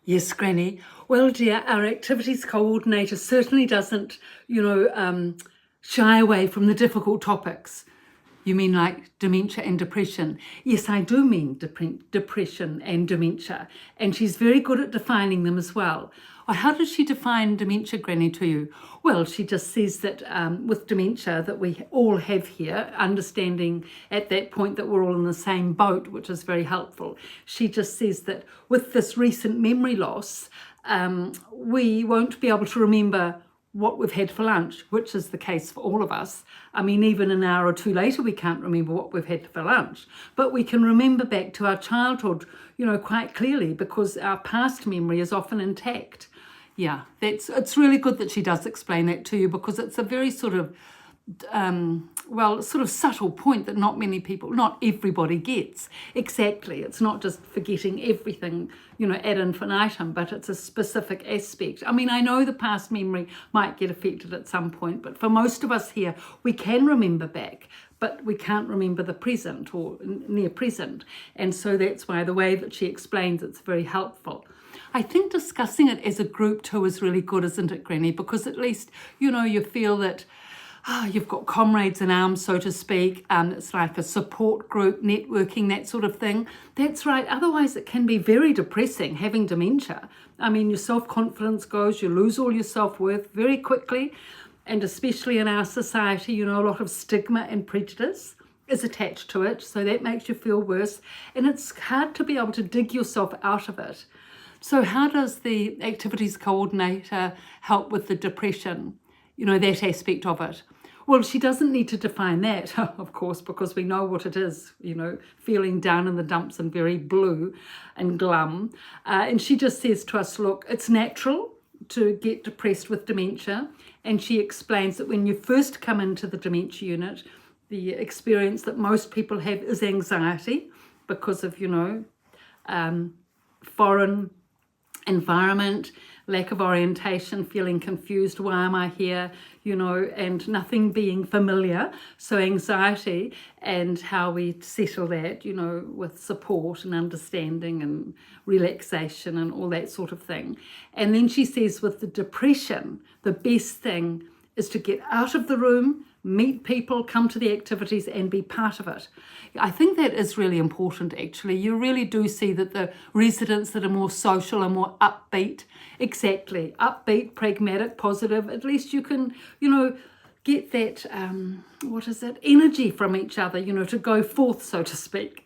Yes, Granny. Well, dear, our activities coordinator certainly doesn't, shy away from the difficult topics. You mean like dementia and depression? Yes, I do mean depression and dementia. And she's very good at defining them as well. How does she define dementia, Granny, to you? Well, she just says that with dementia that we all have here, understanding at that point that we're all in the same boat, which is very helpful. She just says that with this recent memory loss, we won't be able to remember what we've had for lunch, which is the case for all of us. I mean, even an hour or two later, we can't remember what we've had for lunch, but we can remember back to our childhood, quite clearly because our past memory is often intact. Yeah, it's really good that she does explain that to you because it's a very sort of subtle point that not everybody gets. Exactly. It's not just forgetting everything, ad infinitum, but it's a specific aspect. I mean, I know the past memory might get affected at some point, but for most of us here, we can remember back, but we can't remember the present or near present. And so that's why the way that she explains it's very helpful. I think discussing it as a group too is really good, isn't it, Granny? Because at least, you feel that you've got comrades in arms, so to speak. It's like a support group, networking, that sort of thing. That's right. Otherwise, it can be very depressing having dementia. I mean, your self-confidence goes, you lose all your self-worth very quickly. And especially in our society, a lot of stigma and prejudice is attached to it. So that makes you feel worse. And it's hard to be able to dig yourself out of it. So how does the activities coordinator help with the depression? That aspect of it. Well, she doesn't need to define that, of course, because we know what it is, feeling down in the dumps and very blue and glum. And she just says to us, look, it's natural to get depressed with dementia. And she explains that when you first come into the dementia unit, the experience that most people have is anxiety because of, foreign environment, lack of orientation, feeling confused, why am I here, and nothing being familiar. So anxiety and how we settle that, with support and understanding and relaxation and all that sort of thing. And then she says with the depression, the best thing is to get out of the room, meet people, come to the activities and be part of it. I think that is really important, actually. You really do see that the residents that are more social and more upbeat, exactly, upbeat, pragmatic, positive, at least you can, get that, energy from each other, to go forth, so to speak.